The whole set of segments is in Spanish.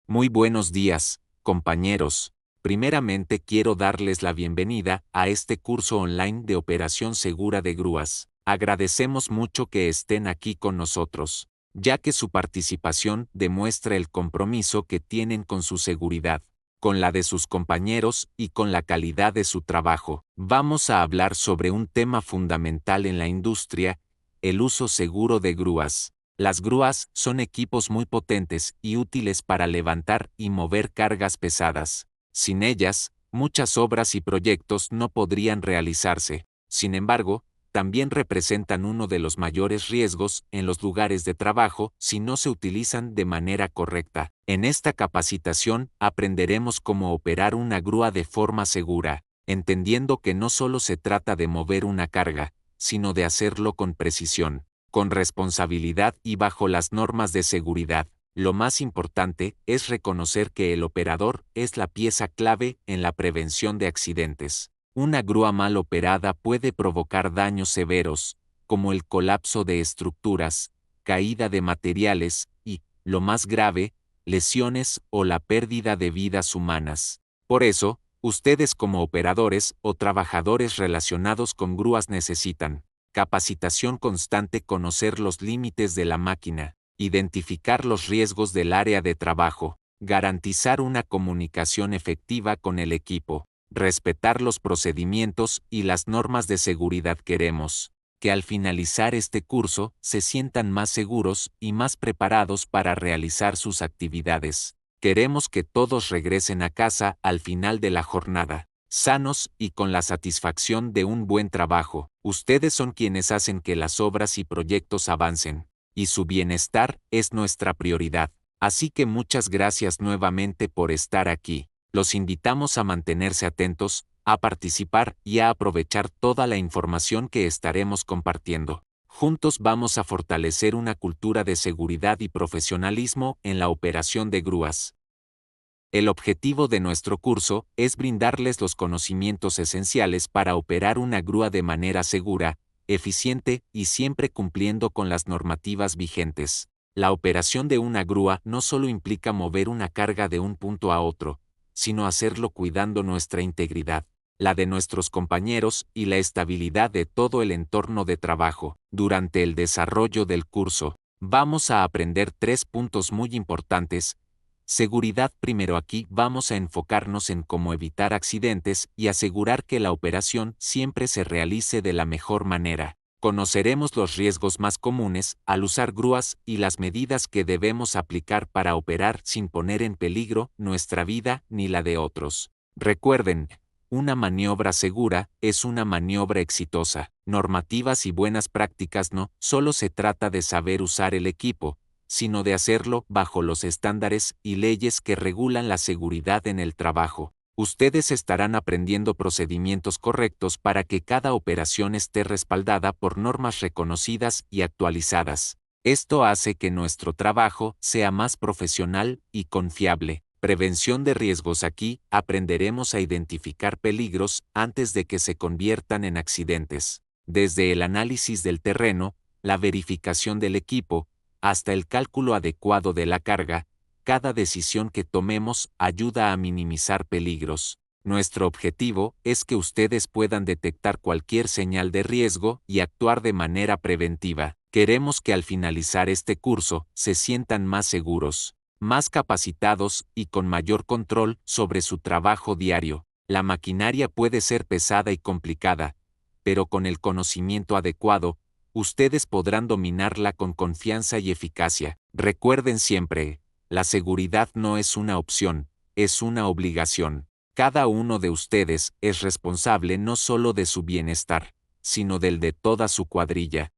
Muy buenos días, compañeros. Primeramente quiero darles la bienvenida a este curso online de operación segura de grúas. Agradecemos mucho que estén aquí con nosotros, ya que su participación demuestra el compromiso que tienen con su seguridad, con la de sus compañeros y con la calidad de su trabajo. Vamos a hablar sobre un tema fundamental en la industria, el uso seguro de grúas. Las grúas son equipos muy potentes y útiles para levantar y mover cargas pesadas. Sin ellas, muchas obras y proyectos no podrían realizarse. Sin embargo, también representan uno de los mayores riesgos en los lugares de trabajo si no se utilizan de manera correcta. En esta capacitación aprenderemos cómo operar una grúa de forma segura, entendiendo que no solo se trata de mover una carga, sino de hacerlo con precisión, con responsabilidad y bajo las normas de seguridad. Lo más importante es reconocer que el operador es la pieza clave en la prevención de accidentes. Una grúa mal operada puede provocar daños severos, como el colapso de estructuras, caída de materiales y, lo más grave, lesiones o la pérdida de vidas humanas. Por eso, ustedes como operadores o trabajadores relacionados con grúas necesitan capacitación constante, conocer los límites de la máquina, identificar los riesgos del área de trabajo, garantizar una comunicación efectiva con el equipo, respetar los procedimientos y las normas de seguridad. Queremos que al finalizar este curso se sientan más seguros y más preparados para realizar sus actividades. Queremos que todos regresen a casa al final de la jornada, sanos y con la satisfacción de un buen trabajo. Ustedes son quienes hacen que las obras y proyectos avancen, y su bienestar es nuestra prioridad. Así que muchas gracias nuevamente por estar aquí. Los invitamos a mantenerse atentos, a participar y a aprovechar toda la información que estaremos compartiendo. Juntos vamos a fortalecer una cultura de seguridad y profesionalismo en la operación de grúas. El objetivo de nuestro curso es brindarles los conocimientos esenciales para operar una grúa de manera segura, eficiente y siempre cumpliendo con las normativas vigentes. La operación de una grúa no solo implica mover una carga de un punto a otro, sino hacerlo cuidando nuestra integridad, la de nuestros compañeros y la estabilidad de todo el entorno de trabajo. Durante el desarrollo del curso, vamos a aprender 3 puntos muy importantes. Seguridad. Primero, aquí vamos a enfocarnos en cómo evitar accidentes y asegurar que la operación siempre se realice de la mejor manera. Conoceremos los riesgos más comunes al usar grúas y las medidas que debemos aplicar para operar sin poner en peligro nuestra vida ni la de otros. Recuerden, una maniobra segura es una maniobra exitosa. Normativas y buenas prácticas. No solo se trata de saber usar el equipo, sino de hacerlo bajo los estándares y leyes que regulan la seguridad en el trabajo. Ustedes estarán aprendiendo procedimientos correctos para que cada operación esté respaldada por normas reconocidas y actualizadas. Esto hace que nuestro trabajo sea más profesional y confiable. Prevención de riesgos. Aquí aprenderemos a identificar peligros antes de que se conviertan en accidentes. Desde el análisis del terreno, la verificación del equipo, hasta el cálculo adecuado de la carga, cada decisión que tomemos ayuda a minimizar peligros. Nuestro objetivo es que ustedes puedan detectar cualquier señal de riesgo y actuar de manera preventiva. Queremos que al finalizar este curso se sientan más seguros, más capacitados y con mayor control sobre su trabajo diario. La maquinaria puede ser pesada y complicada, pero con el conocimiento adecuado, ustedes podrán dominarla con confianza y eficacia. Recuerden siempre, la seguridad no es una opción, es una obligación. Cada uno de ustedes es responsable no solo de su bienestar, sino del de toda su cuadrilla.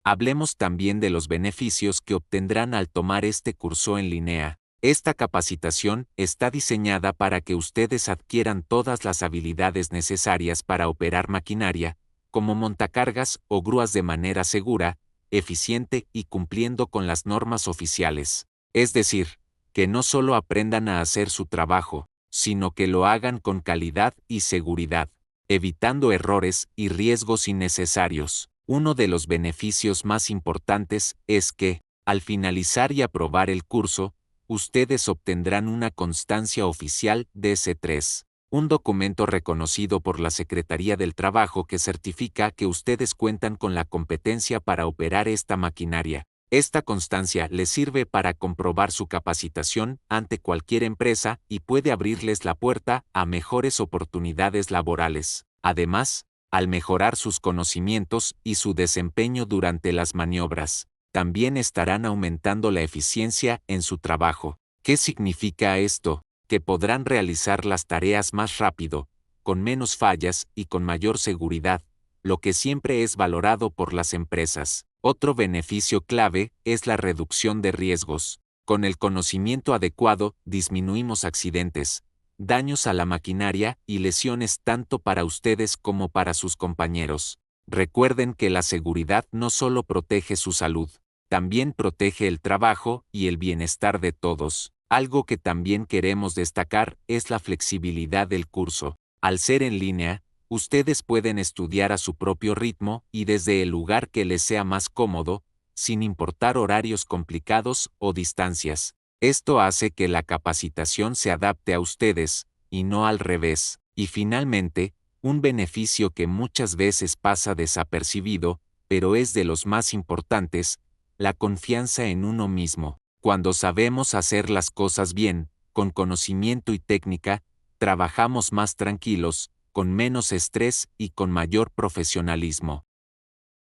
Hablemos también de los beneficios que obtendrán al tomar este curso en línea. Esta capacitación está diseñada para que ustedes adquieran todas las habilidades necesarias para operar maquinaria, como montacargas o grúas de manera segura, eficiente y cumpliendo con las normas oficiales. Es decir, que no solo aprendan a hacer su trabajo, sino que lo hagan con calidad y seguridad, evitando errores y riesgos innecesarios. Uno de los beneficios más importantes es que, al finalizar y aprobar el curso, ustedes obtendrán una constancia oficial DC3, un documento reconocido por la Secretaría del Trabajo que certifica que ustedes cuentan con la competencia para operar esta maquinaria. Esta constancia les sirve para comprobar su capacitación ante cualquier empresa y puede abrirles la puerta a mejores oportunidades laborales. Además, al mejorar sus conocimientos y su desempeño durante las maniobras, también estarán aumentando la eficiencia en su trabajo. ¿Qué significa esto? Que podrán realizar las tareas más rápido, con menos fallas y con mayor seguridad, lo que siempre es valorado por las empresas. Otro beneficio clave es la reducción de riesgos. Con el conocimiento adecuado, disminuimos accidentes, daños a la maquinaria y lesiones tanto para ustedes como para sus compañeros. Recuerden que la seguridad no solo protege su salud, también protege el trabajo y el bienestar de todos. Algo que también queremos destacar es la flexibilidad del curso. Al ser en línea, ustedes pueden estudiar a su propio ritmo y desde el lugar que les sea más cómodo, sin importar horarios complicados o distancias. Esto hace que la capacitación se adapte a ustedes, y no al revés. Y finalmente, un beneficio que muchas veces pasa desapercibido, pero es de los más importantes, la confianza en uno mismo. Cuando sabemos hacer las cosas bien, con conocimiento y técnica, trabajamos más tranquilos, con menos estrés y con mayor profesionalismo.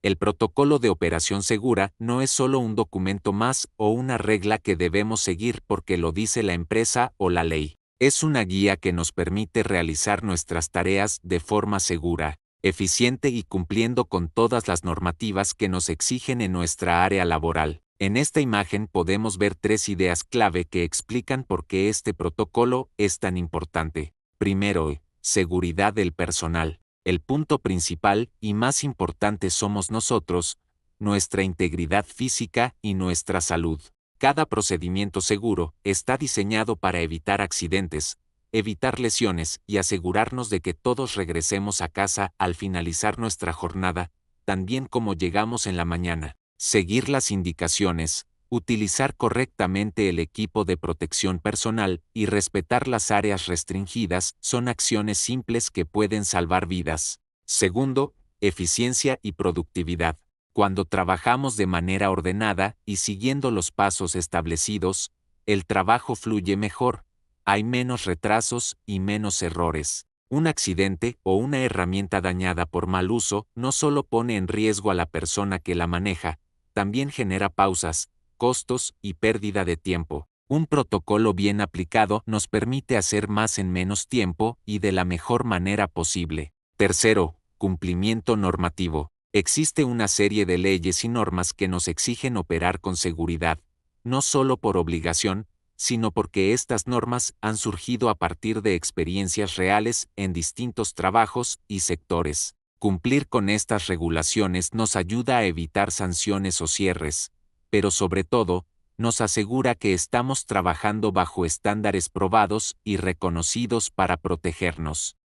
El protocolo de operación segura no es solo un documento más o una regla que debemos seguir porque lo dice la empresa o la ley. Es una guía que nos permite realizar nuestras tareas de forma segura, eficiente y cumpliendo con todas las normativas que nos exigen en nuestra área laboral. En esta imagen podemos ver 3 ideas clave que explican por qué este protocolo es tan importante. Primero, seguridad del personal. El punto principal y más importante somos nosotros, nuestra integridad física y nuestra salud. Cada procedimiento seguro está diseñado para evitar accidentes, evitar lesiones y asegurarnos de que todos regresemos a casa al finalizar nuestra jornada, tan bien como llegamos en la mañana. Seguir las indicaciones, utilizar correctamente el equipo de protección personal y respetar las áreas restringidas son acciones simples que pueden salvar vidas. Segundo, eficiencia y productividad. Cuando trabajamos de manera ordenada y siguiendo los pasos establecidos, el trabajo fluye mejor, hay menos retrasos y menos errores. Un accidente o una herramienta dañada por mal uso no solo pone en riesgo a la persona que la maneja, también genera pausas, costos y pérdida de tiempo. Un protocolo bien aplicado nos permite hacer más en menos tiempo y de la mejor manera posible. Tercero, cumplimiento normativo. Existe una serie de leyes y normas que nos exigen operar con seguridad, no solo por obligación, sino porque estas normas han surgido a partir de experiencias reales en distintos trabajos y sectores. Cumplir con estas regulaciones nos ayuda a evitar sanciones o cierres, pero sobre todo, nos asegura que estamos trabajando bajo estándares probados y reconocidos para protegernos.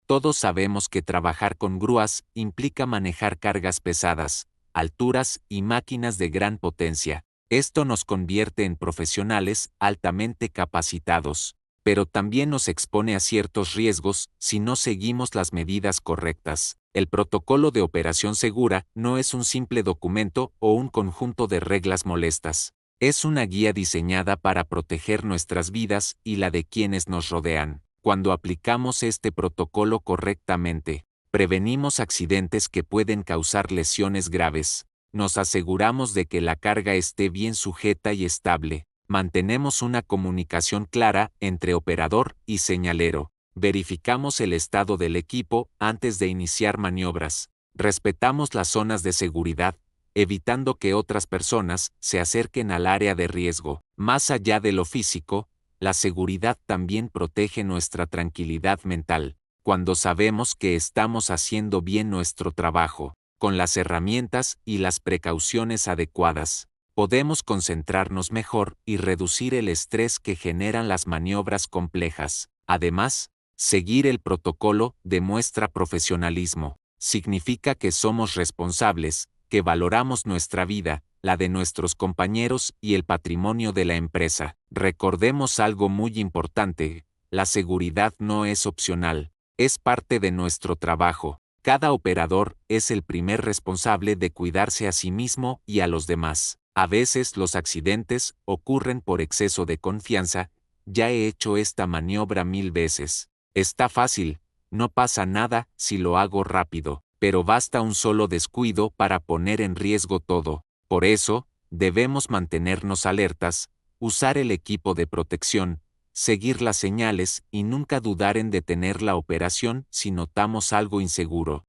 Todos sabemos que trabajar con grúas implica manejar cargas pesadas, alturas y máquinas de gran potencia. Esto nos convierte en profesionales altamente capacitados, pero también nos expone a ciertos riesgos si no seguimos las medidas correctas. El protocolo de operación segura no es un simple documento o un conjunto de reglas molestas. Es una guía diseñada para proteger nuestras vidas y la de quienes nos rodean. Cuando aplicamos este protocolo correctamente, prevenimos accidentes que pueden causar lesiones graves. Nos aseguramos de que la carga esté bien sujeta y estable. Mantenemos una comunicación clara entre operador y señalero. Verificamos el estado del equipo antes de iniciar maniobras. Respetamos las zonas de seguridad, evitando que otras personas se acerquen al área de riesgo. Más allá de lo físico, la seguridad también protege nuestra tranquilidad mental. Cuando sabemos que estamos haciendo bien nuestro trabajo, con las herramientas y las precauciones adecuadas, podemos concentrarnos mejor y reducir el estrés que generan las maniobras complejas. Además, seguir el protocolo demuestra profesionalismo. Significa que somos responsables, que valoramos nuestra vida la de nuestros compañeros y el patrimonio de la empresa. Recordemos algo muy importante: la seguridad no es opcional, es parte de nuestro trabajo. Cada operador es el primer responsable de cuidarse a sí mismo y a los demás. A veces los accidentes ocurren por exceso de confianza. Ya he hecho esta maniobra 1000 veces. Está fácil, no pasa nada si lo hago rápido, pero basta un solo descuido para poner en riesgo todo. Por eso, debemos mantenernos alertas, usar el equipo de protección, seguir las señales y nunca dudar en detener la operación si notamos algo inseguro.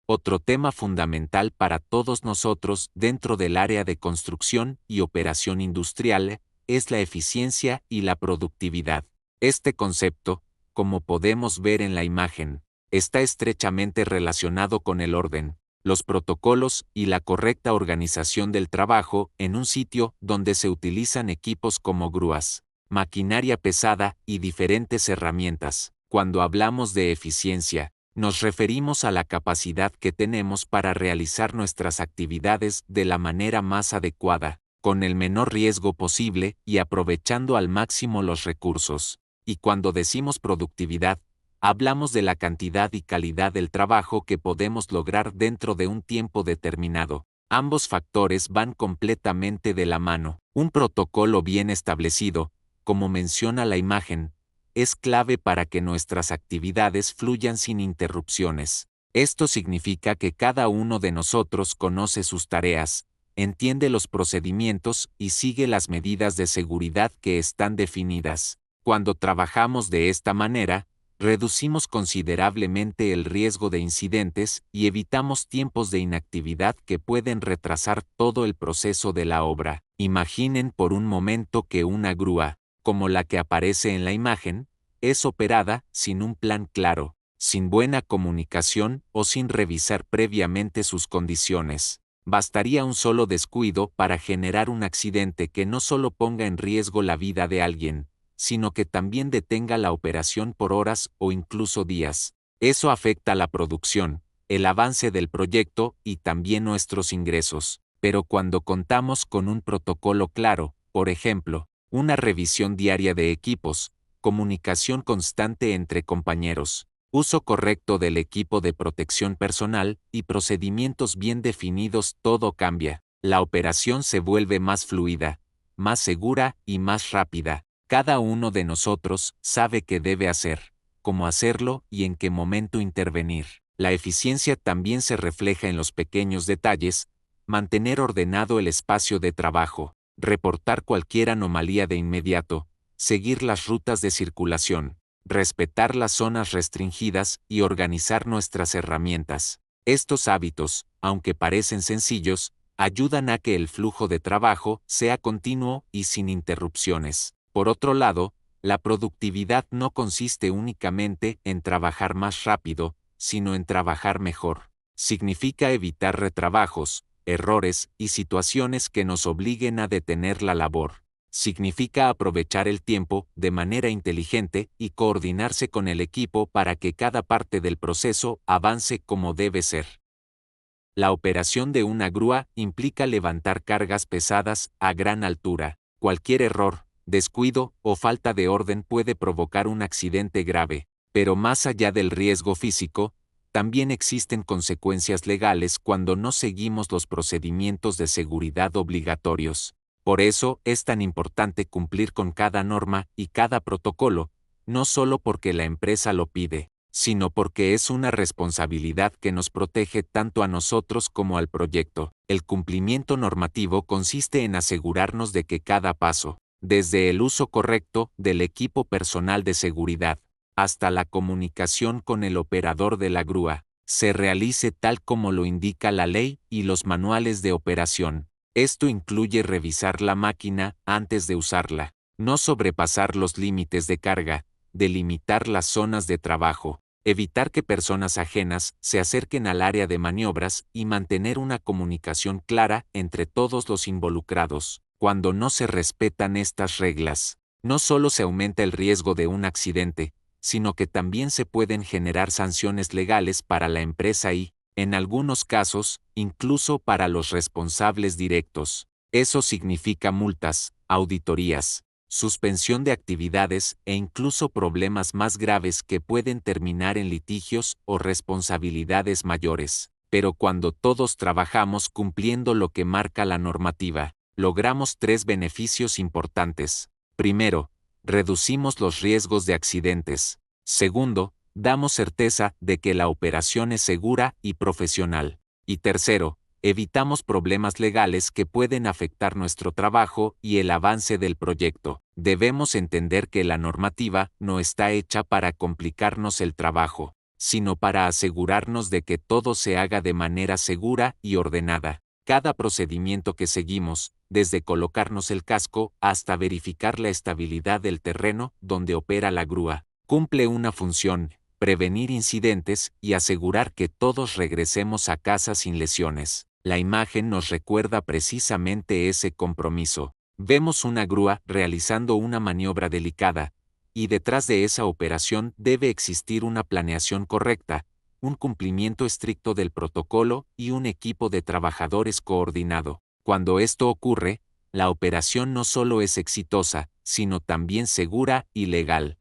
Otro tema fundamental para todos nosotros dentro del área de construcción y operación industrial es la eficiencia y la productividad. Este concepto, como podemos ver en la imagen, está estrechamente relacionado con el orden, los protocolos y la correcta organización del trabajo en un sitio donde se utilizan equipos como grúas, maquinaria pesada y diferentes herramientas. Cuando hablamos de eficiencia, nos referimos a la capacidad que tenemos para realizar nuestras actividades de la manera más adecuada, con el menor riesgo posible y aprovechando al máximo los recursos. Y cuando decimos productividad, hablamos de la cantidad y calidad del trabajo que podemos lograr dentro de un tiempo determinado. Ambos factores van completamente de la mano. Un protocolo bien establecido, como menciona la imagen, es clave para que nuestras actividades fluyan sin interrupciones. Esto significa que cada uno de nosotros conoce sus tareas, entiende los procedimientos y sigue las medidas de seguridad que están definidas. Cuando trabajamos de esta manera, reducimos considerablemente el riesgo de incidentes y evitamos tiempos de inactividad que pueden retrasar todo el proceso de la obra. Imaginen por un momento que una grúa, como la que aparece en la imagen, es operada sin un plan claro, sin buena comunicación o sin revisar previamente sus condiciones. Bastaría un solo descuido para generar un accidente que no solo ponga en riesgo la vida de alguien, sino que también detenga la operación por horas o incluso días. Eso afecta la producción, el avance del proyecto y también nuestros ingresos. Pero cuando contamos con un protocolo claro, por ejemplo, una revisión diaria de equipos, comunicación constante entre compañeros, uso correcto del equipo de protección personal y procedimientos bien definidos, todo cambia. La operación se vuelve más fluida, más segura y más rápida. Cada uno de nosotros sabe qué debe hacer, cómo hacerlo y en qué momento intervenir. La eficiencia también se refleja en los pequeños detalles: mantener ordenado el espacio de trabajo, reportar cualquier anomalía de inmediato, seguir las rutas de circulación, respetar las zonas restringidas y organizar nuestras herramientas. Estos hábitos, aunque parecen sencillos, ayudan a que el flujo de trabajo sea continuo y sin interrupciones. Por otro lado, la productividad no consiste únicamente en trabajar más rápido, sino en trabajar mejor. Significa evitar retrabajos, errores y situaciones que nos obliguen a detener la labor. Significa aprovechar el tiempo de manera inteligente y coordinarse con el equipo para que cada parte del proceso avance como debe ser. La operación de una grúa implica levantar cargas pesadas a gran altura. Cualquier error, descuido o falta de orden puede provocar un accidente grave, pero más allá del riesgo físico, también existen consecuencias legales cuando no seguimos los procedimientos de seguridad obligatorios. Por eso es tan importante cumplir con cada norma y cada protocolo, no solo porque la empresa lo pide, sino porque es una responsabilidad que nos protege tanto a nosotros como al proyecto. El cumplimiento normativo consiste en asegurarnos de que cada paso, desde el uso correcto del equipo personal de seguridad, hasta la comunicación con el operador de la grúa, se realice tal como lo indica la ley y los manuales de operación. Esto incluye revisar la máquina antes de usarla, no sobrepasar los límites de carga, delimitar las zonas de trabajo, evitar que personas ajenas se acerquen al área de maniobras y mantener una comunicación clara entre todos los involucrados. Cuando no se respetan estas reglas, no solo se aumenta el riesgo de un accidente, sino que también se pueden generar sanciones legales para la empresa y, En algunos casos, incluso para los responsables directos. Eso significa multas, auditorías, suspensión de actividades e incluso problemas más graves que pueden terminar en litigios o responsabilidades mayores. Pero cuando todos trabajamos cumpliendo lo que marca la normativa, logramos 3 beneficios importantes. Primero, reducimos los riesgos de accidentes. Segundo, damos certeza de que la operación es segura y profesional. Y tercero, evitamos problemas legales que pueden afectar nuestro trabajo y el avance del proyecto. Debemos entender que la normativa no está hecha para complicarnos el trabajo, sino para asegurarnos de que todo se haga de manera segura y ordenada. Cada procedimiento que seguimos, desde colocarnos el casco hasta verificar la estabilidad del terreno donde opera la grúa, cumple una función: prevenir incidentes y asegurar que todos regresemos a casa sin lesiones. La imagen nos recuerda precisamente ese compromiso. Vemos una grúa realizando una maniobra delicada, y detrás de esa operación debe existir una planeación correcta, un cumplimiento estricto del protocolo y un equipo de trabajadores coordinado. Cuando esto ocurre, la operación no solo es exitosa, sino también segura y legal.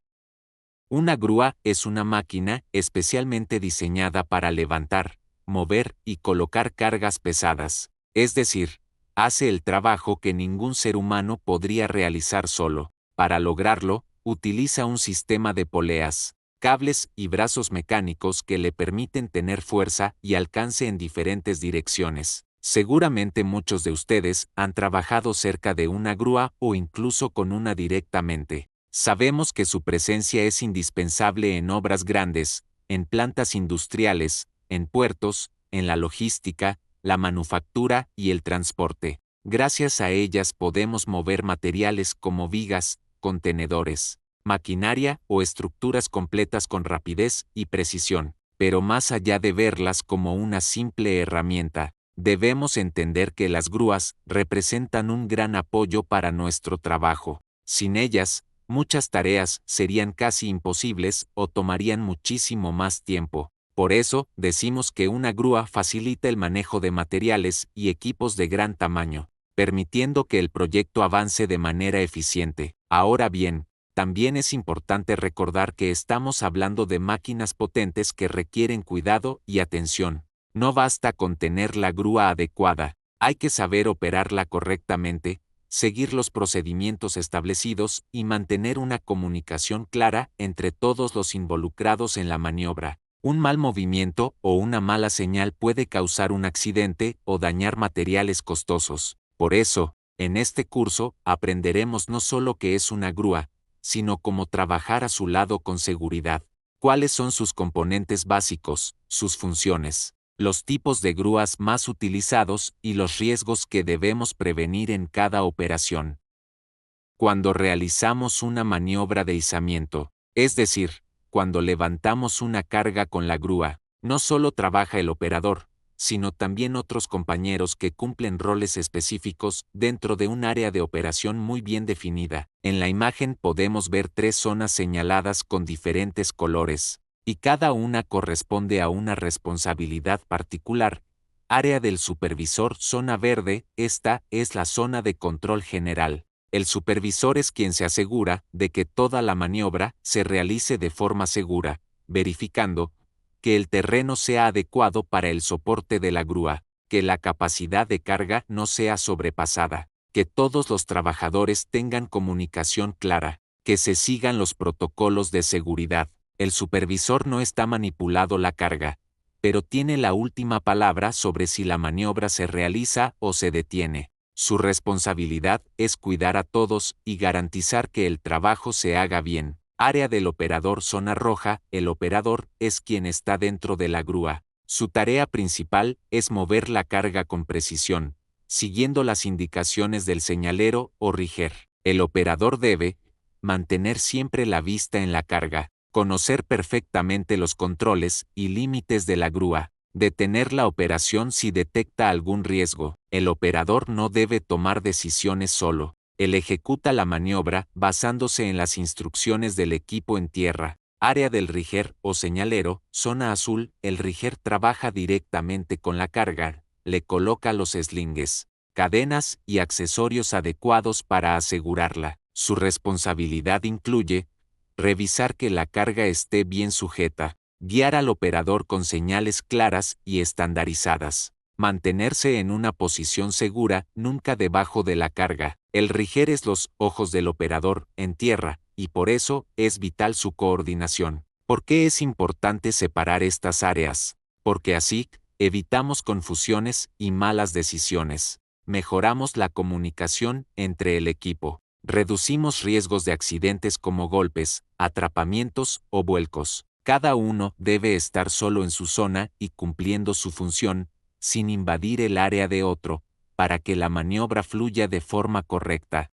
Una grúa es una máquina especialmente diseñada para levantar, mover y colocar cargas pesadas. Es decir, hace el trabajo que ningún ser humano podría realizar solo. Para lograrlo, utiliza un sistema de poleas, cables y brazos mecánicos que le permiten tener fuerza y alcance en diferentes direcciones. Seguramente muchos de ustedes han trabajado cerca de una grúa o incluso con una directamente. Sabemos que su presencia es indispensable en obras grandes, en plantas industriales, en puertos, en la logística, la manufactura y el transporte. Gracias a ellas podemos mover materiales como vigas, contenedores, maquinaria o estructuras completas con rapidez y precisión. Pero más allá de verlas como una simple herramienta, debemos entender que las grúas representan un gran apoyo para nuestro trabajo. Sin ellas, muchas tareas serían casi imposibles o tomarían muchísimo más tiempo. Por eso, decimos que una grúa facilita el manejo de materiales y equipos de gran tamaño, permitiendo que el proyecto avance de manera eficiente. Ahora bien, también es importante recordar que estamos hablando de máquinas potentes que requieren cuidado y atención. No basta con tener la grúa adecuada, hay que saber operarla correctamente, seguir los procedimientos establecidos y mantener una comunicación clara entre todos los involucrados en la maniobra. Un mal movimiento o una mala señal puede causar un accidente o dañar materiales costosos. Por eso, en este curso aprenderemos no solo qué es una grúa, sino cómo trabajar a su lado con seguridad, cuáles son sus componentes básicos, sus funciones, los tipos de grúas más utilizados y los riesgos que debemos prevenir en cada operación. Cuando realizamos una maniobra de izamiento, es decir, cuando levantamos una carga con la grúa, no solo trabaja el operador, sino también otros compañeros que cumplen roles específicos dentro de un área de operación muy bien definida. En la imagen podemos ver 3 zonas señaladas con diferentes colores, y cada una corresponde a una responsabilidad particular. Área del supervisor, zona verde, esta es la zona de control general. El supervisor es quien se asegura de que toda la maniobra se realice de forma segura, verificando que el terreno sea adecuado para el soporte de la grúa, que la capacidad de carga no sea sobrepasada, que todos los trabajadores tengan comunicación clara, que se sigan los protocolos de seguridad. El supervisor no está manipulando la carga, pero tiene la última palabra sobre si la maniobra se realiza o se detiene. Su responsabilidad es cuidar a todos y garantizar que el trabajo se haga bien. Área del operador, zona roja, el operador es quien está dentro de la grúa. Su tarea principal es mover la carga con precisión, siguiendo las indicaciones del señalero o riger. El operador debe mantener siempre la vista en la carga, conocer perfectamente los controles y límites de la grúa, detener la operación si detecta algún riesgo. El operador no debe tomar decisiones solo. Él ejecuta la maniobra basándose en las instrucciones del equipo en tierra. Área del riger o señalero, zona azul, el riger trabaja directamente con la carga, le coloca los eslingues, cadenas y accesorios adecuados para asegurarla. Su responsabilidad incluye revisar que la carga esté bien sujeta, guiar al operador con señales claras y estandarizadas, mantenerse en una posición segura, nunca debajo de la carga. El riger es los ojos del operador en tierra, y por eso es vital su coordinación. ¿Por qué es importante separar estas áreas? Porque así evitamos confusiones y malas decisiones. Mejoramos la comunicación entre el equipo. Reducimos riesgos de accidentes como golpes, atrapamientos o vuelcos. Cada uno debe estar solo en su zona y cumpliendo su función, sin invadir el área de otro, para que la maniobra fluya de forma correcta.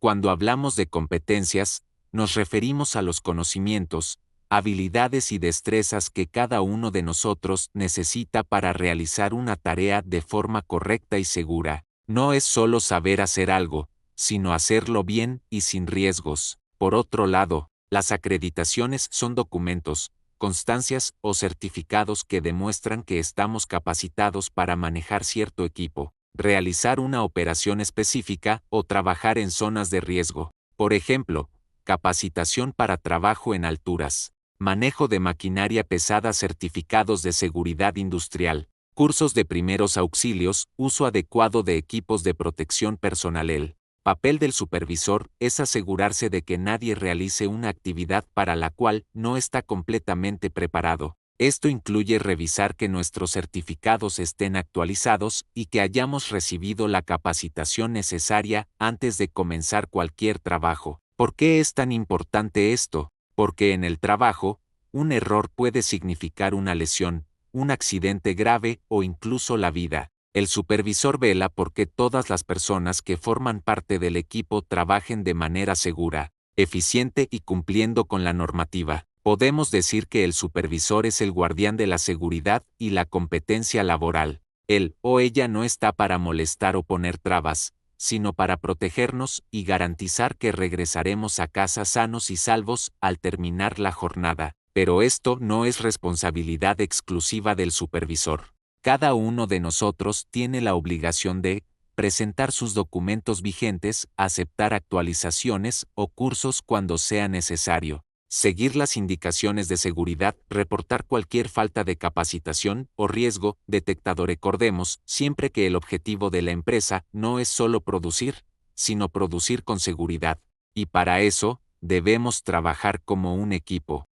Cuando hablamos de competencias, nos referimos a los conocimientos, habilidades y destrezas que cada uno de nosotros necesita para realizar una tarea de forma correcta y segura. No es solo saber hacer algo, sino hacerlo bien y sin riesgos. Por otro lado, las acreditaciones son documentos, constancias o certificados que demuestran que estamos capacitados para manejar cierto equipo, realizar una operación específica o trabajar en zonas de riesgo. Por ejemplo, capacitación para trabajo en alturas, manejo de maquinaria pesada, certificados de seguridad industrial, cursos de primeros auxilios, uso adecuado de equipos de protección personal. El papel del supervisor es asegurarse de que nadie realice una actividad para la cual no está completamente preparado. Esto incluye revisar que nuestros certificados estén actualizados y que hayamos recibido la capacitación necesaria antes de comenzar cualquier trabajo. ¿Por qué es tan importante esto? Porque en el trabajo, un error puede significar una lesión, un accidente grave o incluso la vida. El supervisor vela por que todas las personas que forman parte del equipo trabajen de manera segura, eficiente y cumpliendo con la normativa. Podemos decir que el supervisor es el guardián de la seguridad y la competencia laboral. Él o ella no está para molestar o poner trabas, sino para protegernos y garantizar que regresaremos a casa sanos y salvos al terminar la jornada. Pero esto no es responsabilidad exclusiva del supervisor. Cada uno de nosotros tiene la obligación de presentar sus documentos vigentes, aceptar actualizaciones o cursos cuando sea necesario, seguir las indicaciones de seguridad, reportar cualquier falta de capacitación o riesgo detectado. Recordemos siempre que el objetivo de la empresa no es solo producir, sino producir con seguridad, y para eso debemos trabajar como un equipo.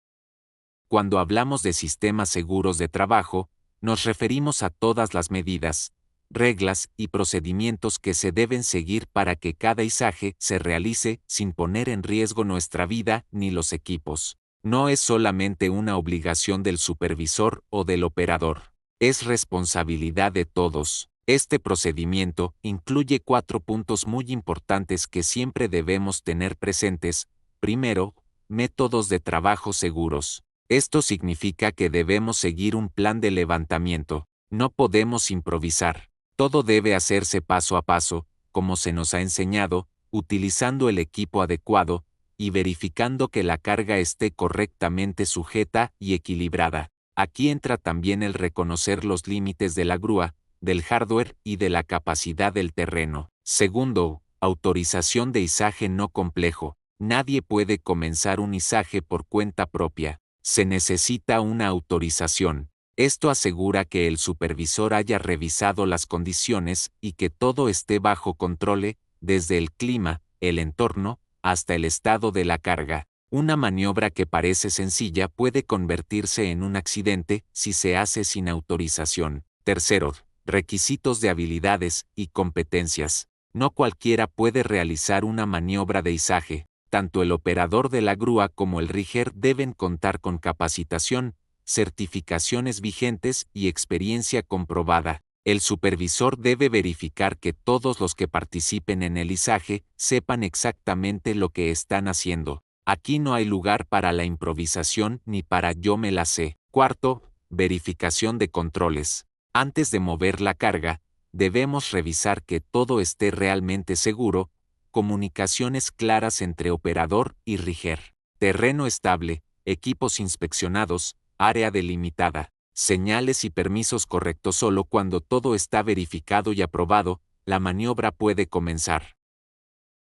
Cuando hablamos de sistemas seguros de trabajo, nos referimos a todas las medidas, reglas y procedimientos que se deben seguir para que cada izaje se realice sin poner en riesgo nuestra vida ni los equipos. No es solamente una obligación del supervisor o del operador, es responsabilidad de todos. Este procedimiento incluye 4 puntos muy importantes que siempre debemos tener presentes. Primero, métodos de trabajo seguros. Esto significa que debemos seguir un plan de levantamiento, no podemos improvisar. Todo debe hacerse paso a paso, como se nos ha enseñado, utilizando el equipo adecuado y verificando que la carga esté correctamente sujeta y equilibrada. Aquí entra también el reconocer los límites de la grúa, del hardware y de la capacidad del terreno. Segundo, autorización de izaje no complejo. Nadie puede comenzar un izaje por cuenta propia. Se necesita una autorización. Esto asegura que el supervisor haya revisado las condiciones y que todo esté bajo control, desde el clima, el entorno, hasta el estado de la carga. Una maniobra que parece sencilla puede convertirse en un accidente si se hace sin autorización. Tercero, requisitos de habilidades y competencias. No cualquiera puede realizar una maniobra de izaje. Tanto el operador de la grúa como el riger deben contar con capacitación, certificaciones vigentes y experiencia comprobada. El supervisor debe verificar que todos los que participen en el izaje sepan exactamente lo que están haciendo. Aquí no hay lugar para la improvisación ni para yo me la sé. Cuarto, verificación de controles. Antes de mover la carga, debemos revisar que todo esté realmente seguro. Comunicaciones claras entre operador y riger. Terreno estable. equipos inspeccionados, área delimitada, señales y permisos correctos. Solo cuando todo está verificado y aprobado, la maniobra puede comenzar.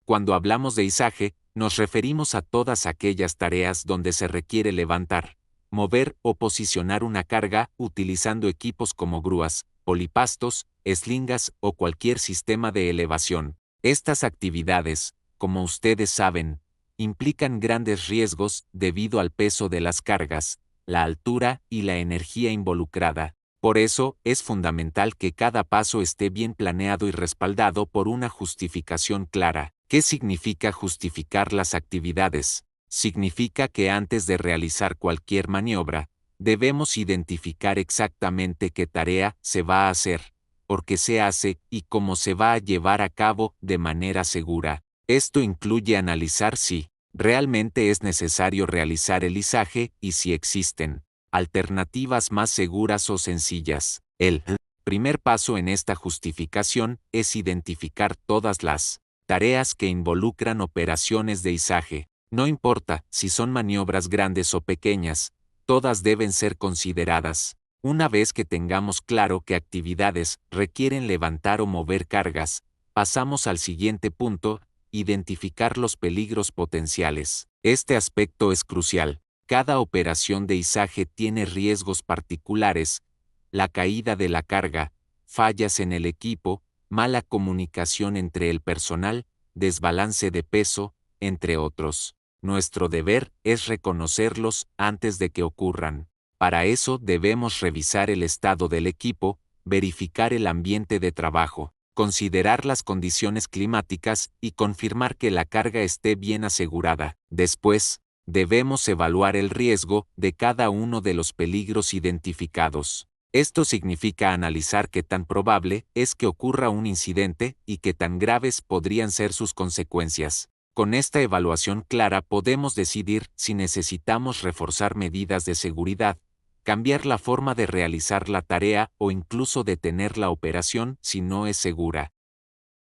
Cuando hablamos de izaje, nos referimos a todas aquellas tareas donde se requiere levantar, mover o posicionar una carga utilizando equipos como grúas, polipastos, eslingas o cualquier sistema de elevación. Estas actividades, como ustedes saben, implican grandes riesgos debido al peso de las cargas, la altura y la energía involucrada. Por eso, es fundamental que cada paso esté bien planeado y respaldado por una justificación clara. ¿Qué significa justificar las actividades? Significa que antes de realizar cualquier maniobra, debemos identificar exactamente qué tarea se va a hacer, por qué se hace y cómo se va a llevar a cabo de manera segura. Esto incluye analizar si realmente es necesario realizar el izaje y si existen alternativas más seguras o sencillas. El primer paso en esta justificación es identificar todas las tareas que involucran operaciones de izaje. No importa si son maniobras grandes o pequeñas, todas deben ser consideradas. Una vez que tengamos claro qué actividades requieren levantar o mover cargas, pasamos al siguiente punto: identificar los peligros potenciales. Este aspecto es crucial. Cada operación de izaje tiene riesgos particulares: la caída de la carga, fallas en el equipo, mala comunicación entre el personal, desbalance de peso, entre otros. Nuestro deber es reconocerlos antes de que ocurran. Para eso debemos revisar el estado del equipo, verificar el ambiente de trabajo, considerar las condiciones climáticas y confirmar que la carga esté bien asegurada. Después, debemos evaluar el riesgo de cada uno de los peligros identificados. Esto significa analizar qué tan probable es que ocurra un incidente y qué tan graves podrían ser sus consecuencias. Con esta evaluación clara podemos decidir si necesitamos reforzar medidas de seguridad, cambiar la forma de realizar la tarea o incluso detener la operación si no es segura.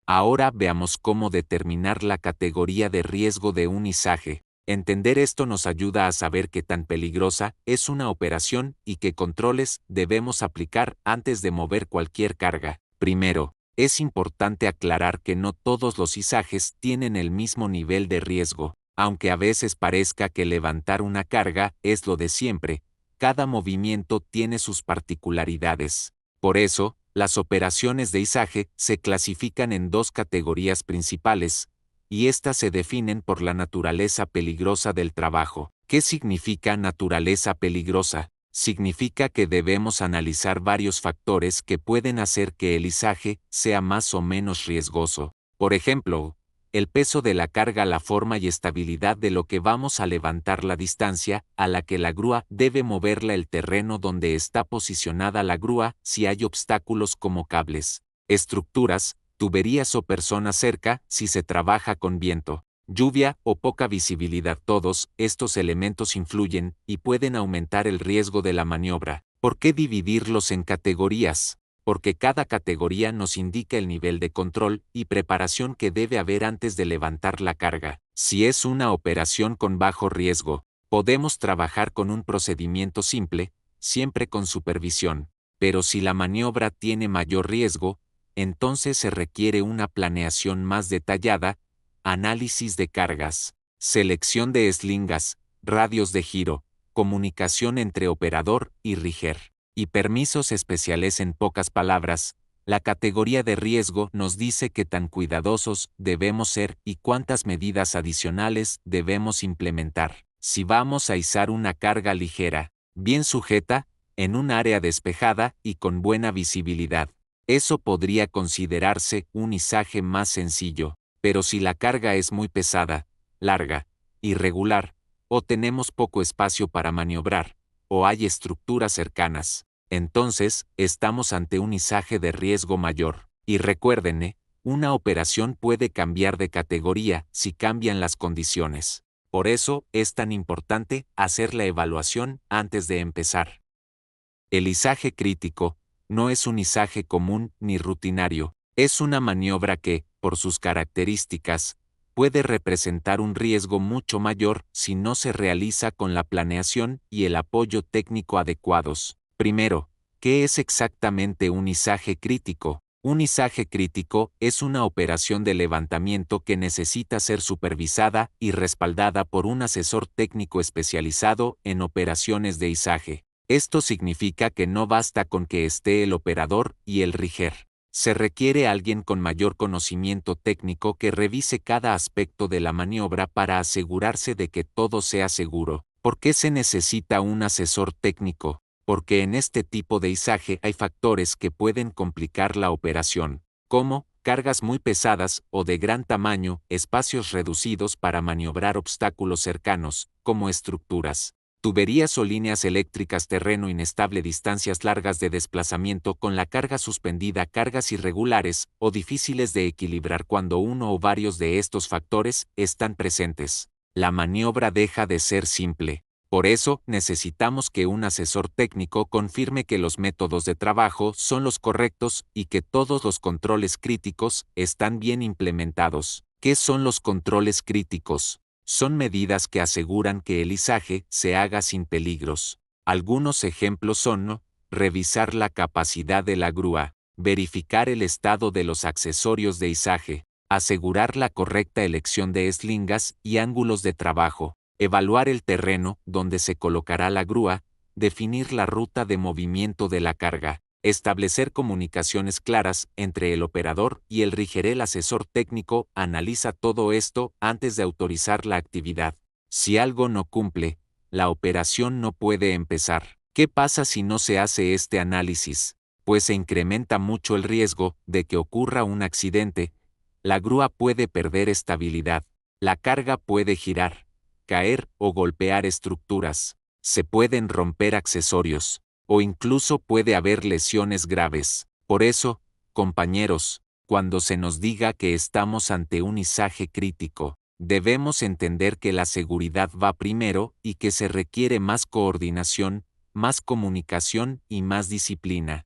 Ahora veamos cómo determinar la categoría de riesgo de un izaje. Entender esto nos ayuda a saber qué tan peligrosa es una operación y qué controles debemos aplicar antes de mover cualquier carga. Primero, es importante aclarar que no todos los izajes tienen el mismo nivel de riesgo. Aunque a veces parezca que levantar una carga es lo de siempre, cada movimiento tiene sus particularidades. Por eso, las operaciones de izaje se clasifican en dos categorías principales, y estas se definen por la naturaleza peligrosa del trabajo. ¿Qué significa naturaleza peligrosa? Significa que debemos analizar varios factores que pueden hacer que el izaje sea más o menos riesgoso. Por ejemplo, el peso de la carga, la forma y estabilidad de lo que vamos a levantar, la distancia a la que la grúa debe moverla, el terreno donde está posicionada la grúa, si hay obstáculos como cables, estructuras, tuberías o personas cerca, si se trabaja con viento, lluvia o poca visibilidad. Todos estos elementos influyen y pueden aumentar el riesgo de la maniobra. ¿Por qué dividirlos en categorías? Porque cada categoría nos indica el nivel de control y preparación que debe haber antes de levantar la carga. Si es una operación con bajo riesgo, podemos trabajar con un procedimiento simple, siempre con supervisión. Pero si la maniobra tiene mayor riesgo, entonces se requiere una planeación más detallada, análisis de cargas, selección de eslingas, radios de giro, comunicación entre operador y rigger, y permisos especiales. En pocas palabras, la categoría de riesgo nos dice qué tan cuidadosos debemos ser y cuántas medidas adicionales debemos implementar. Si vamos a izar una carga ligera, bien sujeta, en un área despejada y con buena visibilidad, eso podría considerarse un izaje más sencillo. Pero si la carga es muy pesada, larga, irregular, o tenemos poco espacio para maniobrar, o hay estructuras cercanas, entonces estamos ante un izaje de riesgo mayor. Y recuerden, una operación puede cambiar de categoría si cambian las condiciones. Por eso es tan importante hacer la evaluación antes de empezar. El izaje crítico no es un izaje común ni rutinario, es una maniobra que, por sus características, puede representar un riesgo mucho mayor si no se realiza con la planeación y el apoyo técnico adecuados. Primero, ¿qué es exactamente un izaje crítico? Un izaje crítico es una operación de levantamiento que necesita ser supervisada y respaldada por un asesor técnico especializado en operaciones de izaje. Esto significa que no basta con que esté el operador y el rigger. Se requiere alguien con mayor conocimiento técnico que revise cada aspecto de la maniobra para asegurarse de que todo sea seguro. ¿Por qué se necesita un asesor técnico? Porque en este tipo de izaje hay factores que pueden complicar la operación, como cargas muy pesadas o de gran tamaño, espacios reducidos para maniobrar obstáculos cercanos, como estructuras, tuberías o líneas eléctricas, terreno inestable, distancias largas de desplazamiento con la carga suspendida, cargas irregulares o difíciles de equilibrar. Cuando uno o varios de estos factores están presentes, la maniobra deja de ser simple. Por eso, necesitamos que un asesor técnico confirme que los métodos de trabajo son los correctos y que todos los controles críticos están bien implementados. ¿Qué son los controles críticos? Son medidas que aseguran que el izaje se haga sin peligros. Algunos ejemplos son: revisar la capacidad de la grúa, verificar el estado de los accesorios de izaje, asegurar la correcta elección de eslingas y ángulos de trabajo, evaluar el terreno donde se colocará la grúa, definir la ruta de movimiento de la carga, establecer comunicaciones claras entre el operador y el rigger. El asesor técnico analiza todo esto antes de autorizar la actividad. Si algo no cumple, la operación no puede empezar. ¿Qué pasa si no se hace este análisis? Pues se incrementa mucho el riesgo de que ocurra un accidente. La grúa puede perder estabilidad, la carga puede girar, caer o golpear estructuras, se pueden romper accesorios, o incluso puede haber lesiones graves. Por eso, compañeros, cuando se nos diga que estamos ante un izaje crítico, debemos entender que la seguridad va primero y que se requiere más coordinación, más comunicación y más disciplina.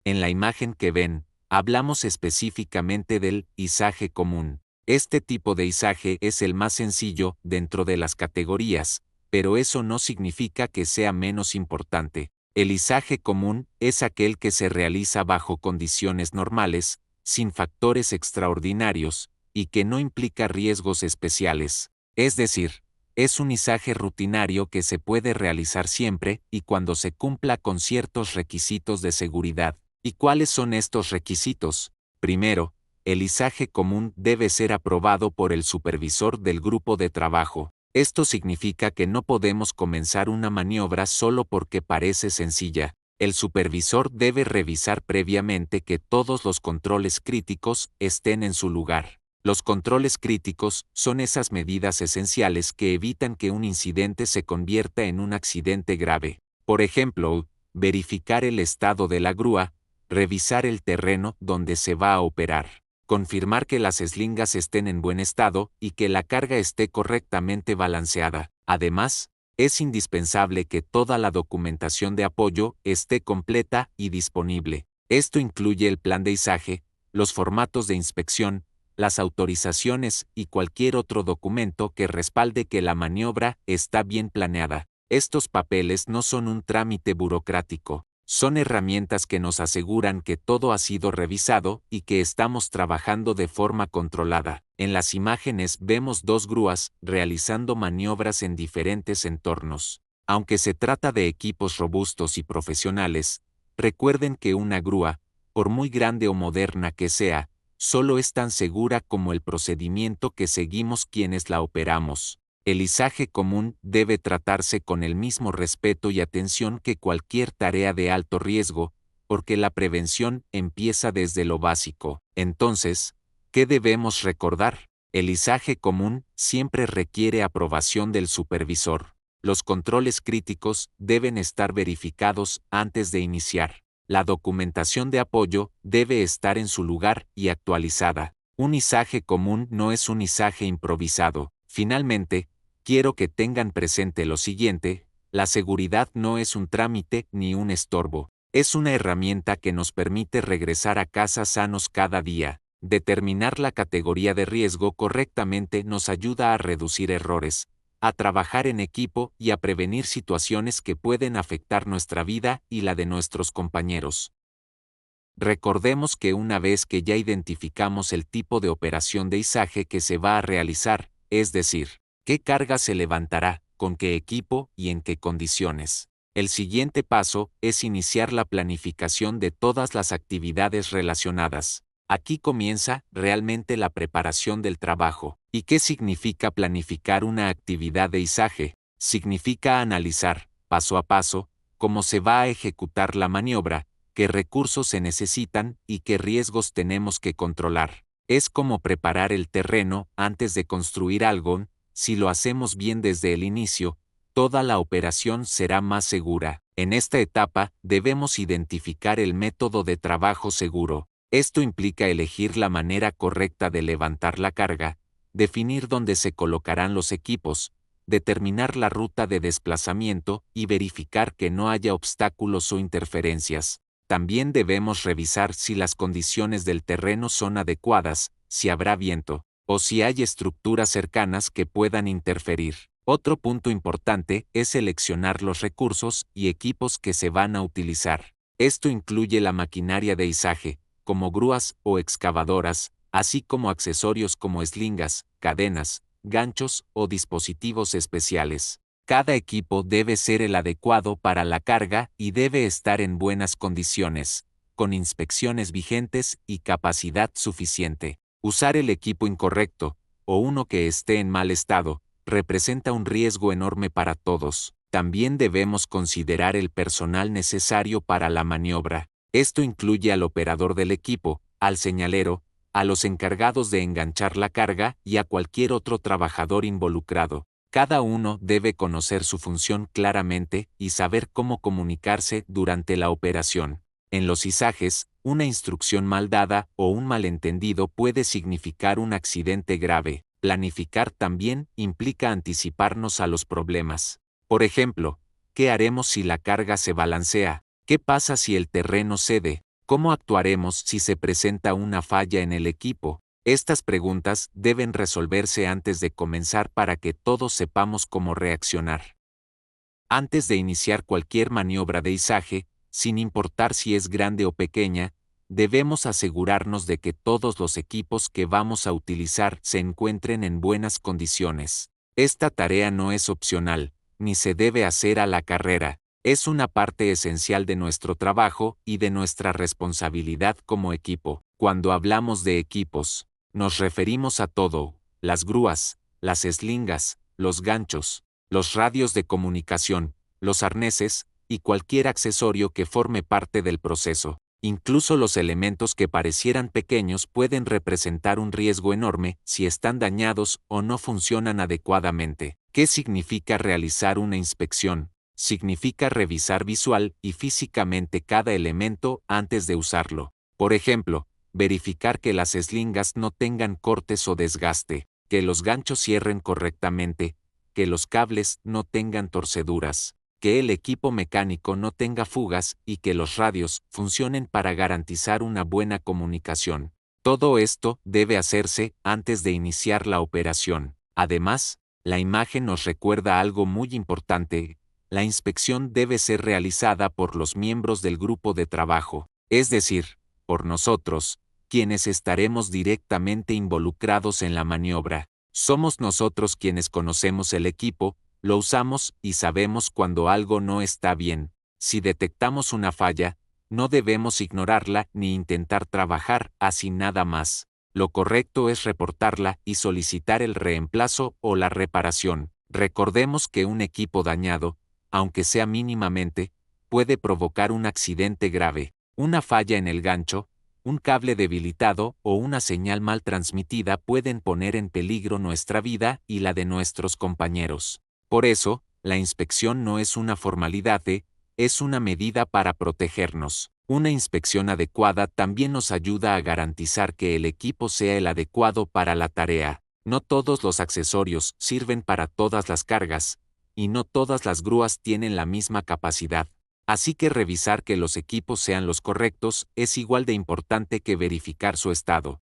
En la imagen que ven, hablamos específicamente del izaje común. Este tipo de izaje es el más sencillo dentro de las categorías, pero eso no significa que sea menos importante. El izaje común es aquel que se realiza bajo condiciones normales, sin factores extraordinarios, y que no implica riesgos especiales. Es decir, es un izaje rutinario que se puede realizar siempre y cuando se cumpla con ciertos requisitos de seguridad. ¿Y cuáles son estos requisitos? Primero, el izaje común debe ser aprobado por el supervisor del grupo de trabajo. Esto significa que no podemos comenzar una maniobra solo porque parece sencilla. El supervisor debe revisar previamente que todos los controles críticos estén en su lugar. Los controles críticos son esas medidas esenciales que evitan que un incidente se convierta en un accidente grave. Por ejemplo, verificar el estado de la grúa, revisar el terreno donde se va a operar, confirmar que las eslingas estén en buen estado y que la carga esté correctamente balanceada. Además, es indispensable que toda la documentación de apoyo esté completa y disponible. Esto incluye el plan de izaje, los formatos de inspección, las autorizaciones y cualquier otro documento que respalde que la maniobra está bien planeada. Estos papeles no son un trámite burocrático. Son herramientas que nos aseguran que todo ha sido revisado y que estamos trabajando de forma controlada. En las imágenes vemos dos grúas realizando maniobras en diferentes entornos. Aunque se trata de equipos robustos y profesionales, recuerden que una grúa, por muy grande o moderna que sea, solo es tan segura como el procedimiento que seguimos quienes la operamos. El izaje común debe tratarse con el mismo respeto y atención que cualquier tarea de alto riesgo, porque la prevención empieza desde lo básico. Entonces, ¿qué debemos recordar? El izaje común siempre requiere aprobación del supervisor. Los controles críticos deben estar verificados antes de iniciar. La documentación de apoyo debe estar en su lugar y actualizada. Un izaje común no es un izaje improvisado. Finalmente, quiero que tengan presente lo siguiente: la seguridad no es un trámite ni un estorbo, es una herramienta que nos permite regresar a casa sanos cada día. Determinar la categoría de riesgo correctamente nos ayuda a reducir errores, a trabajar en equipo y a prevenir situaciones que pueden afectar nuestra vida y la de nuestros compañeros. Recordemos que una vez que ya identificamos el tipo de operación de izaje que se va a realizar, es decir, qué carga se levantará, con qué equipo y en qué condiciones, el siguiente paso es iniciar la planificación de todas las actividades relacionadas. Aquí comienza realmente la preparación del trabajo. ¿Y qué significa planificar una actividad de izaje? Significa analizar, paso a paso, cómo se va a ejecutar la maniobra, qué recursos se necesitan y qué riesgos tenemos que controlar. Es como preparar el terreno antes de construir algo. Si lo hacemos bien desde el inicio, toda la operación será más segura. En esta etapa, debemos identificar el método de trabajo seguro. Esto implica elegir la manera correcta de levantar la carga, definir dónde se colocarán los equipos, determinar la ruta de desplazamiento y verificar que no haya obstáculos o interferencias. También debemos revisar si las condiciones del terreno son adecuadas, si habrá viento, o si hay estructuras cercanas que puedan interferir. Otro punto importante es seleccionar los recursos y equipos que se van a utilizar. Esto incluye la maquinaria de izaje, como grúas o excavadoras, así como accesorios como eslingas, cadenas, ganchos o dispositivos especiales. Cada equipo debe ser el adecuado para la carga y debe estar en buenas condiciones, con inspecciones vigentes y capacidad suficiente. Usar el equipo incorrecto, o uno que esté en mal estado, representa un riesgo enorme para todos. También debemos considerar el personal necesario para la maniobra. Esto incluye al operador del equipo, al señalero, a los encargados de enganchar la carga y a cualquier otro trabajador involucrado. Cada uno debe conocer su función claramente y saber cómo comunicarse durante la operación. En los izajes, una instrucción mal dada o un malentendido puede significar un accidente grave. Planificar también implica anticiparnos a los problemas. Por ejemplo, ¿qué haremos si la carga se balancea? ¿Qué pasa si el terreno cede? ¿Cómo actuaremos si se presenta una falla en el equipo? Estas preguntas deben resolverse antes de comenzar para que todos sepamos cómo reaccionar. Antes de iniciar cualquier maniobra de izaje, sin importar si es grande o pequeña, debemos asegurarnos de que todos los equipos que vamos a utilizar se encuentren en buenas condiciones. Esta tarea no es opcional, ni se debe hacer a la carrera. Es una parte esencial de nuestro trabajo y de nuestra responsabilidad como equipo. Cuando hablamos de equipos, nos referimos a todo: las grúas, las eslingas, los ganchos, los radios de comunicación, los arneses, y cualquier accesorio que forme parte del proceso. Incluso los elementos que parecieran pequeños pueden representar un riesgo enorme si están dañados o no funcionan adecuadamente. ¿Qué significa realizar una inspección? Significa revisar visual y físicamente cada elemento antes de usarlo. Por ejemplo, verificar que las eslingas no tengan cortes o desgaste, que los ganchos cierren correctamente, que los cables no tengan torceduras, que el equipo mecánico no tenga fugas y que los radios funcionen para garantizar una buena comunicación. Todo esto debe hacerse antes de iniciar la operación. Además, la imagen nos recuerda algo muy importante: la inspección debe ser realizada por los miembros del grupo de trabajo, es decir, por nosotros, quienes estaremos directamente involucrados en la maniobra. Somos nosotros quienes conocemos el equipo, lo usamos y sabemos cuando algo no está bien. Si detectamos una falla, no debemos ignorarla ni intentar trabajar así nada más. Lo correcto es reportarla y solicitar el reemplazo o la reparación. Recordemos que un equipo dañado, aunque sea mínimamente, puede provocar un accidente grave. Una falla en el gancho, un cable debilitado o una señal mal transmitida pueden poner en peligro nuestra vida y la de nuestros compañeros. Por eso, la inspección no es una formalidad, es una medida para protegernos. Una inspección adecuada también nos ayuda a garantizar que el equipo sea el adecuado para la tarea. No todos los accesorios sirven para todas las cargas, y no todas las grúas tienen la misma capacidad. Así que revisar que los equipos sean los correctos es igual de importante que verificar su estado.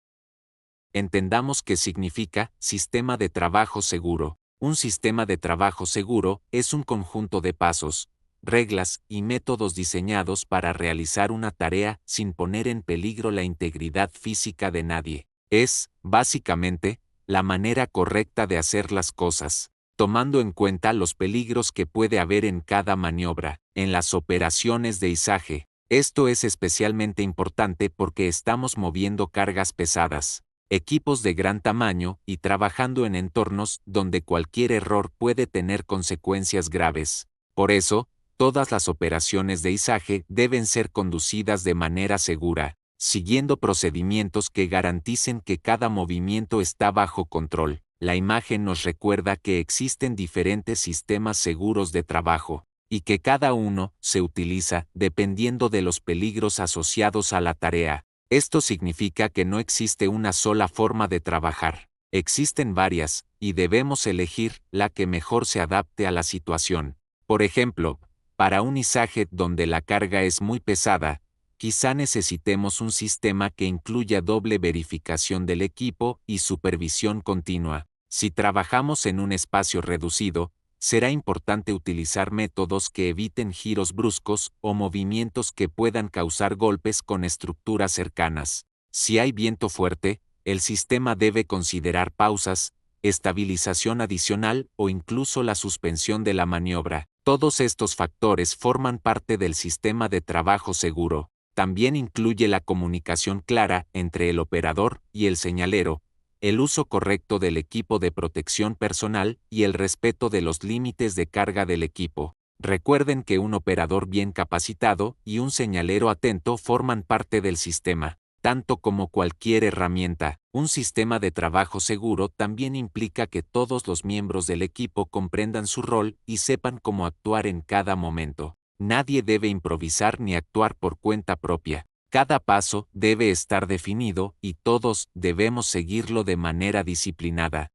Entendamos qué significa sistema de trabajo seguro. Un sistema de trabajo seguro es un conjunto de pasos, reglas y métodos diseñados para realizar una tarea sin poner en peligro la integridad física de nadie. Es, básicamente, la manera correcta de hacer las cosas, tomando en cuenta los peligros que puede haber en cada maniobra. En las operaciones de izaje, esto es especialmente importante porque estamos moviendo cargas pesadas, equipos de gran tamaño y trabajando en entornos donde cualquier error puede tener consecuencias graves. Por eso, todas las operaciones de izaje deben ser conducidas de manera segura, siguiendo procedimientos que garanticen que cada movimiento está bajo control. La imagen nos recuerda que existen diferentes sistemas seguros de trabajo, y que cada uno se utiliza dependiendo de los peligros asociados a la tarea. Esto significa que no existe una sola forma de trabajar. Existen varias, y debemos elegir la que mejor se adapte a la situación. Por ejemplo, para un izaje donde la carga es muy pesada, quizá necesitemos un sistema que incluya doble verificación del equipo y supervisión continua. Si trabajamos en un espacio reducido, será importante utilizar métodos que eviten giros bruscos o movimientos que puedan causar golpes con estructuras cercanas. Si hay viento fuerte, el sistema debe considerar pausas, estabilización adicional o incluso la suspensión de la maniobra. Todos estos factores forman parte del sistema de trabajo seguro. También incluye la comunicación clara entre el operador y el señalero, el uso correcto del equipo de protección personal y el respeto de los límites de carga del equipo. Recuerden que un operador bien capacitado y un señalero atento forman parte del sistema, tanto como cualquier herramienta. Un sistema de trabajo seguro también implica que todos los miembros del equipo comprendan su rol y sepan cómo actuar en cada momento. Nadie debe improvisar ni actuar por cuenta propia. Cada paso debe estar definido y todos debemos seguirlo de manera disciplinada.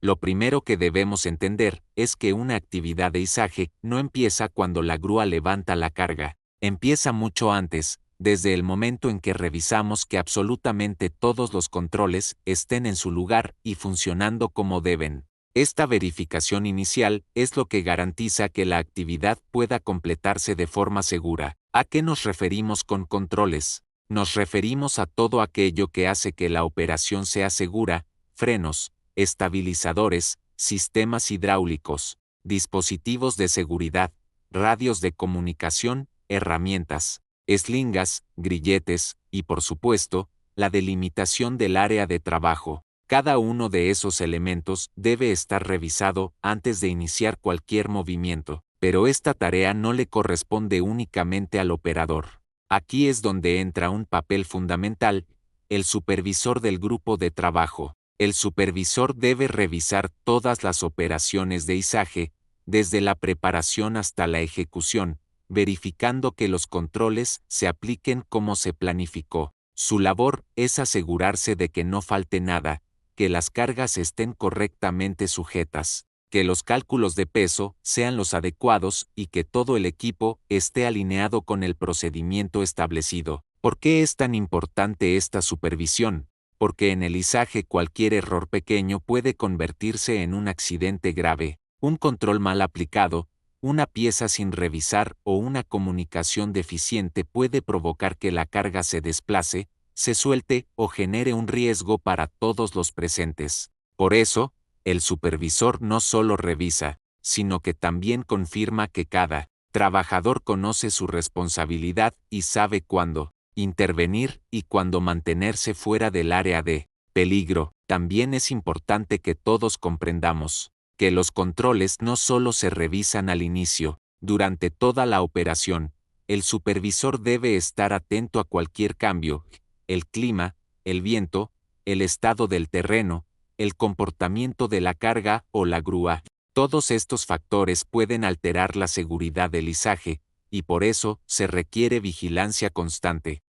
Lo primero que debemos entender es que una actividad de izaje no empieza cuando la grúa levanta la carga, empieza mucho antes, desde el momento en que revisamos que absolutamente todos los controles estén en su lugar y funcionando como deben. Esta verificación inicial es lo que garantiza que la actividad pueda completarse de forma segura. ¿A qué nos referimos con controles? Nos referimos a todo aquello que hace que la operación sea segura: frenos, estabilizadores, sistemas hidráulicos, dispositivos de seguridad, radios de comunicación, herramientas, eslingas, grilletes y, por supuesto, la delimitación del área de trabajo. Cada uno de esos elementos debe estar revisado antes de iniciar cualquier movimiento, pero esta tarea no le corresponde únicamente al operador. Aquí es donde entra un papel fundamental: el supervisor del grupo de trabajo. El supervisor debe revisar todas las operaciones de izaje, desde la preparación hasta la ejecución, verificando que los controles se apliquen como se planificó. Su labor es asegurarse de que no falte nada, que las cargas estén correctamente sujetas, que los cálculos de peso sean los adecuados y que todo el equipo esté alineado con el procedimiento establecido. ¿Por qué es tan importante esta supervisión? Porque en el izaje cualquier error pequeño puede convertirse en un accidente grave. Un control mal aplicado, una pieza sin revisar o una comunicación deficiente puede provocar que la carga se desplace, se suelte o genere un riesgo para todos los presentes. Por eso, el supervisor no solo revisa, sino que también confirma que cada trabajador conoce su responsabilidad y sabe cuándo intervenir y cuándo mantenerse fuera del área de peligro. También es importante que todos comprendamos que los controles no solo se revisan al inicio. Durante toda la operación, el supervisor debe estar atento a cualquier cambio: el clima, el viento, el estado del terreno, el comportamiento de la carga o la grúa. Todos estos factores pueden alterar la seguridad del izaje, y por eso se requiere vigilancia constante.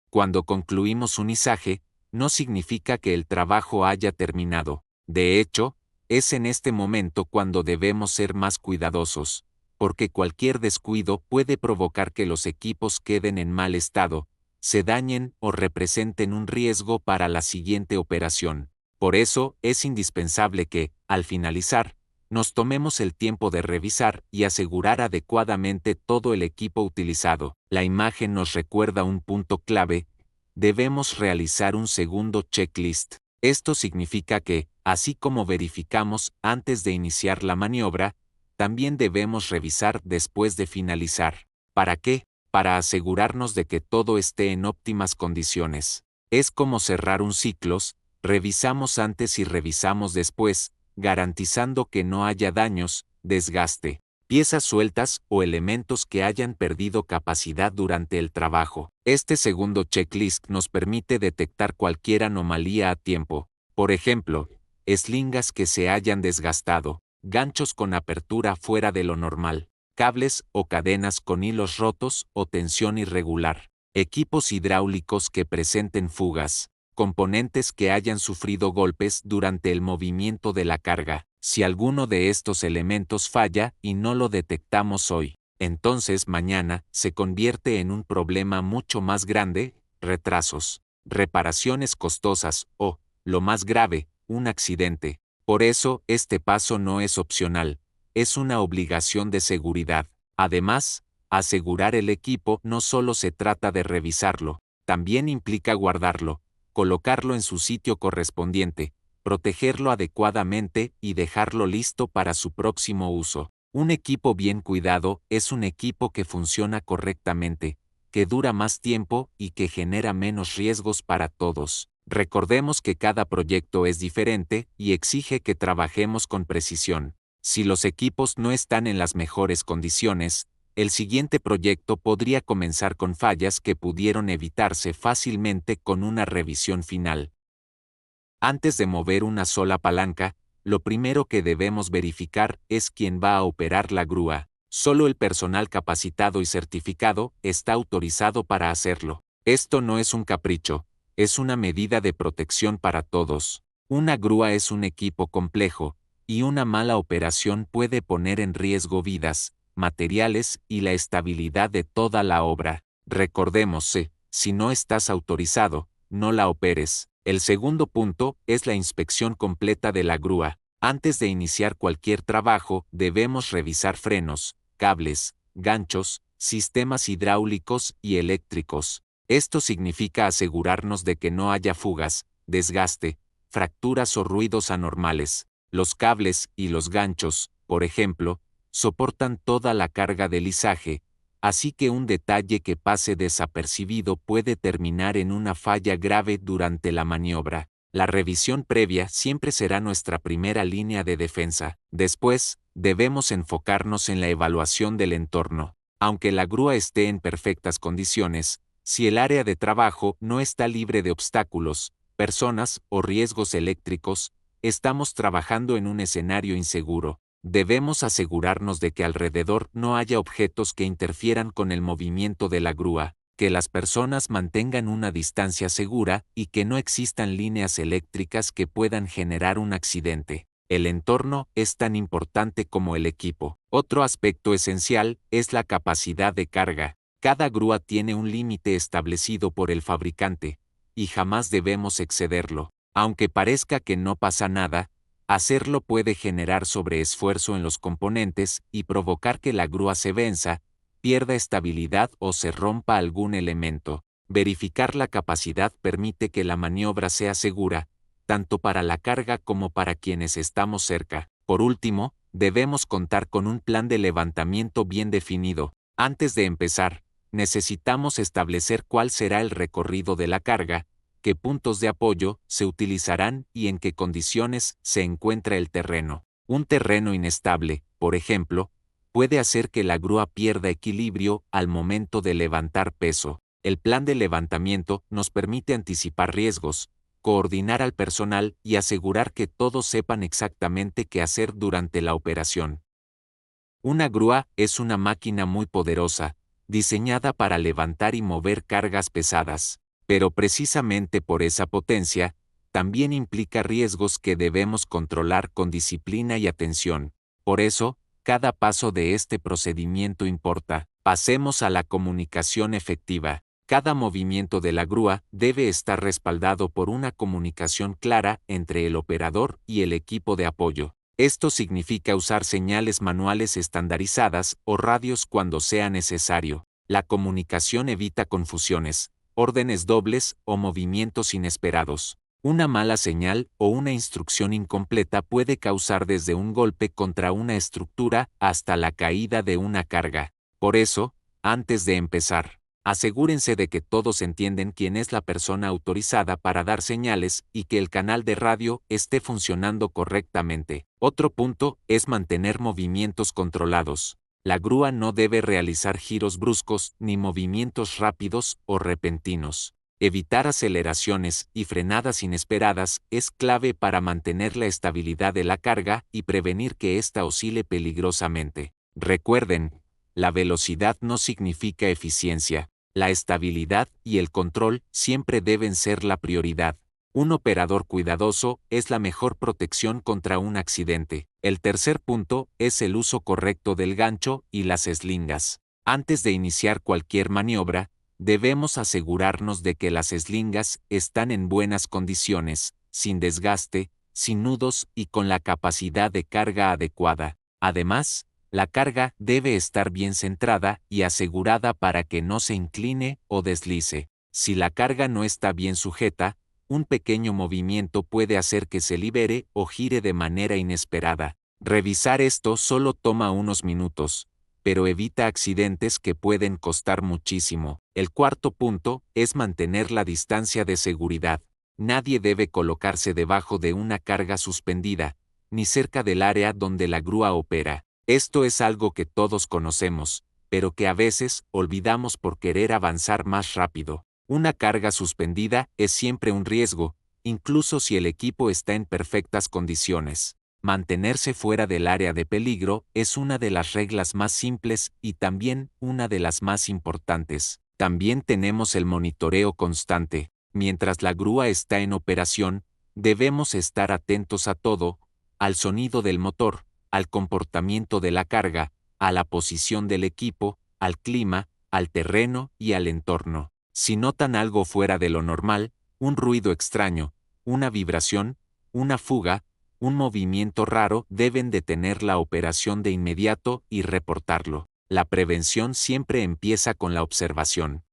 Cuando concluimos un izaje, no significa que el trabajo haya terminado. De hecho, es en este momento cuando debemos ser más cuidadosos, porque cualquier descuido puede provocar que los equipos queden en mal estado, se dañen o representen un riesgo para la siguiente operación. Por eso, es indispensable que, al finalizar, nos tomemos el tiempo de revisar y asegurar adecuadamente todo el equipo utilizado. La imagen nos recuerda un punto clave: debemos realizar un segundo checklist. Esto significa que, así como verificamos antes de iniciar la maniobra, también debemos revisar después de finalizar. ¿Para qué? Para asegurarnos de que todo esté en óptimas condiciones. Es como cerrar un ciclo: revisamos antes y revisamos después, garantizando que no haya daños, desgaste, piezas sueltas o elementos que hayan perdido capacidad durante el trabajo. Este segundo checklist nos permite detectar cualquier anomalía a tiempo. Por ejemplo, eslingas que se hayan desgastado, ganchos con apertura fuera de lo normal, cables o cadenas con hilos rotos o tensión irregular, equipos hidráulicos que presenten fugas, componentes que hayan sufrido golpes durante el movimiento de la carga. Si alguno de estos elementos falla y no lo detectamos hoy, entonces mañana se convierte en un problema mucho más grande: retrasos, reparaciones costosas o, lo más grave, un accidente. Por eso, este paso no es opcional, es una obligación de seguridad. Además, asegurar el equipo no solo se trata de revisarlo, también implica guardarlo, colocarlo en su sitio correspondiente, protegerlo adecuadamente y dejarlo listo para su próximo uso. Un equipo bien cuidado es un equipo que funciona correctamente, que dura más tiempo y que genera menos riesgos para todos. Recordemos que cada proyecto es diferente y exige que trabajemos con precisión. Si los equipos no están en las mejores condiciones, el siguiente proyecto podría comenzar con fallas que pudieron evitarse fácilmente con una revisión final. Antes de mover una sola palanca, lo primero que debemos verificar es quién va a operar la grúa. Solo el personal capacitado y certificado está autorizado para hacerlo. Esto no es un capricho, es una medida de protección para todos. Una grúa es un equipo complejo, y una mala operación puede poner en riesgo vidas, materiales y la estabilidad de toda la obra. Recordemos, si no estás autorizado, no la operes. El segundo punto es la inspección completa de la grúa. Antes de iniciar cualquier trabajo, debemos revisar frenos, cables, ganchos, sistemas hidráulicos y eléctricos. Esto significa asegurarnos de que no haya fugas, desgaste, fracturas o ruidos anormales. Los cables y los ganchos, por ejemplo, soportan toda la carga de lizaje, así que un detalle que pase desapercibido puede terminar en una falla grave durante la maniobra. La revisión previa siempre será nuestra primera línea de defensa. Después, debemos enfocarnos en la evaluación del entorno. Aunque la grúa esté en perfectas condiciones, si el área de trabajo no está libre de obstáculos, personas o riesgos eléctricos, estamos trabajando en un escenario inseguro. Debemos asegurarnos de que alrededor no haya objetos que interfieran con el movimiento de la grúa, que las personas mantengan una distancia segura y que no existan líneas eléctricas que puedan generar un accidente. El entorno es tan importante como el equipo. Otro aspecto esencial es la capacidad de carga. Cada grúa tiene un límite establecido por el fabricante, y jamás debemos excederlo. Aunque parezca que no pasa nada, hacerlo puede generar sobreesfuerzo en los componentes y provocar que la grúa se venza, pierda estabilidad o se rompa algún elemento. Verificar la capacidad permite que la maniobra sea segura, tanto para la carga como para quienes estamos cerca. Por último, debemos contar con un plan de levantamiento bien definido. Antes de empezar, necesitamos establecer cuál será el recorrido de la carga, qué puntos de apoyo se utilizarán y en qué condiciones se encuentra el terreno. Un terreno inestable, por ejemplo, puede hacer que la grúa pierda equilibrio al momento de levantar peso. El plan de levantamiento nos permite anticipar riesgos, coordinar al personal y asegurar que todos sepan exactamente qué hacer durante la operación. Una grúa es una máquina muy poderosa, diseñada para levantar y mover cargas pesadas. Pero precisamente por esa potencia, también implica riesgos que debemos controlar con disciplina y atención. Por eso, cada paso de este procedimiento importa. Pasemos a la comunicación efectiva. Cada movimiento de la grúa debe estar respaldado por una comunicación clara entre el operador y el equipo de apoyo. Esto significa usar señales manuales estandarizadas o radios cuando sea necesario. La comunicación evita confusiones, órdenes dobles o movimientos inesperados. Una mala señal o una instrucción incompleta puede causar desde un golpe contra una estructura hasta la caída de una carga. Por eso, antes de empezar, asegúrense de que todos entienden quién es la persona autorizada para dar señales y que el canal de radio esté funcionando correctamente. Otro punto es mantener movimientos controlados. La grúa no debe realizar giros bruscos ni movimientos rápidos o repentinos. Evitar aceleraciones y frenadas inesperadas es clave para mantener la estabilidad de la carga y prevenir que ésta oscile peligrosamente. Recuerden, la velocidad no significa eficiencia. La estabilidad y el control siempre deben ser la prioridad. Un operador cuidadoso es la mejor protección contra un accidente. El tercer punto es el uso correcto del gancho y las eslingas. Antes de iniciar cualquier maniobra, debemos asegurarnos de que las eslingas están en buenas condiciones, sin desgaste, sin nudos y con la capacidad de carga adecuada. Además, la carga debe estar bien centrada y asegurada para que no se incline o deslice. Si la carga no está bien sujeta, un pequeño movimiento puede hacer que se libere o gire de manera inesperada. Revisar esto solo toma unos minutos, pero evita accidentes que pueden costar muchísimo. El cuarto punto es mantener la distancia de seguridad. Nadie debe colocarse debajo de una carga suspendida, ni cerca del área donde la grúa opera. Esto es algo que todos conocemos, pero que a veces olvidamos por querer avanzar más rápido. Una carga suspendida es siempre un riesgo, incluso si el equipo está en perfectas condiciones. Mantenerse fuera del área de peligro es una de las reglas más simples y también una de las más importantes. También tenemos el monitoreo constante. Mientras la grúa está en operación, debemos estar atentos a todo, al sonido del motor, al comportamiento de la carga, a la posición del equipo, al clima, al terreno y al entorno. Si notan algo fuera de lo normal, un ruido extraño, una vibración, una fuga, un movimiento raro, deben detener la operación de inmediato y reportarlo. La prevención siempre empieza con la observación.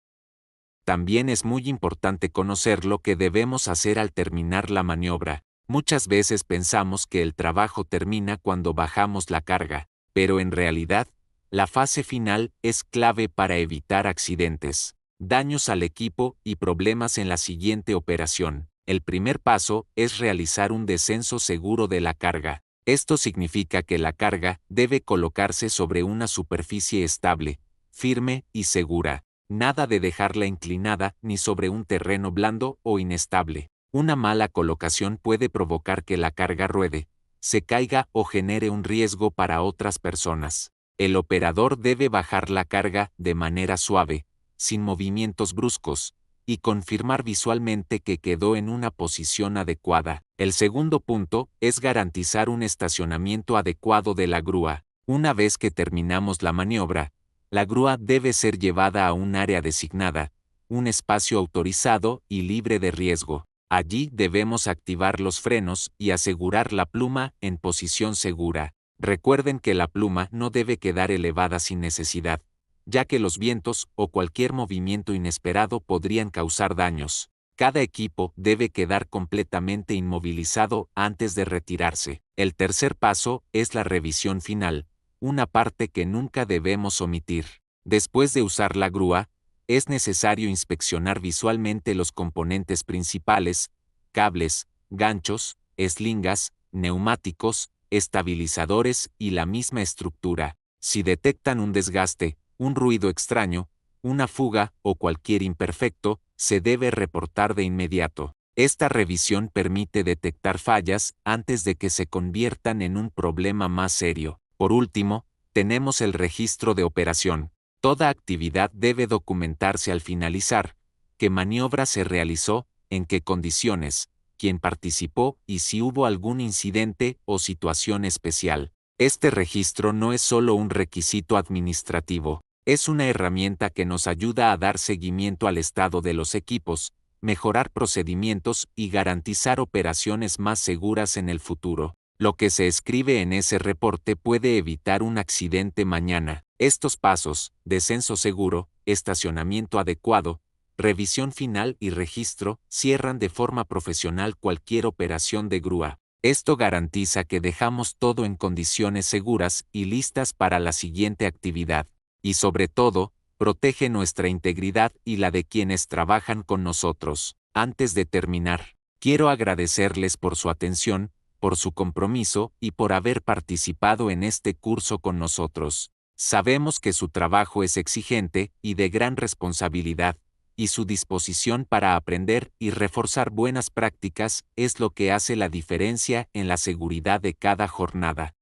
También es muy importante conocer lo que debemos hacer al terminar la maniobra. Muchas veces pensamos que el trabajo termina cuando bajamos la carga, pero en realidad, la fase final es clave para evitar accidentes, daños al equipo y problemas en la siguiente operación. El primer paso es realizar un descenso seguro de la carga. Esto significa que la carga debe colocarse sobre una superficie estable, firme y segura. Nada de dejarla inclinada ni sobre un terreno blando o inestable. Una mala colocación puede provocar que la carga ruede, se caiga o genere un riesgo para otras personas. El operador debe bajar la carga de manera suave, sin movimientos bruscos, y confirmar visualmente que quedó en una posición adecuada. El segundo punto es garantizar un estacionamiento adecuado de la grúa. Una vez que terminamos la maniobra, la grúa debe ser llevada a un área designada, un espacio autorizado y libre de riesgo. Allí debemos activar los frenos y asegurar la pluma en posición segura. Recuerden que la pluma no debe quedar elevada sin necesidad, ya que los vientos o cualquier movimiento inesperado podrían causar daños. Cada equipo debe quedar completamente inmovilizado antes de retirarse. El tercer paso es la revisión final, una parte que nunca debemos omitir. Después de usar la grúa, es necesario inspeccionar visualmente los componentes principales, cables, ganchos, eslingas, neumáticos, estabilizadores y la misma estructura. Si detectan un desgaste, un ruido extraño, una fuga o cualquier imperfecto, se debe reportar de inmediato. Esta revisión permite detectar fallas antes de que se conviertan en un problema más serio. Por último, tenemos el registro de operación. Toda actividad debe documentarse al finalizar, qué maniobra se realizó, en qué condiciones, quién participó y si hubo algún incidente o situación especial. Este registro no es solo un requisito administrativo, Es una herramienta que nos ayuda a dar seguimiento al estado de los equipos, mejorar procedimientos y garantizar operaciones más seguras en el futuro. Lo que se escribe en ese reporte puede evitar un accidente mañana. Estos pasos, descenso seguro, estacionamiento adecuado, revisión final y registro, cierran de forma profesional cualquier operación de grúa. Esto garantiza que dejamos todo en condiciones seguras y listas para la siguiente actividad. Y sobre todo, protege nuestra integridad y la de quienes trabajan con nosotros. Antes de terminar, quiero agradecerles por su atención, por su compromiso y por haber participado en este curso con nosotros. Sabemos que su trabajo es exigente y de gran responsabilidad, y su disposición para aprender y reforzar buenas prácticas es lo que hace la diferencia en la seguridad de cada jornada.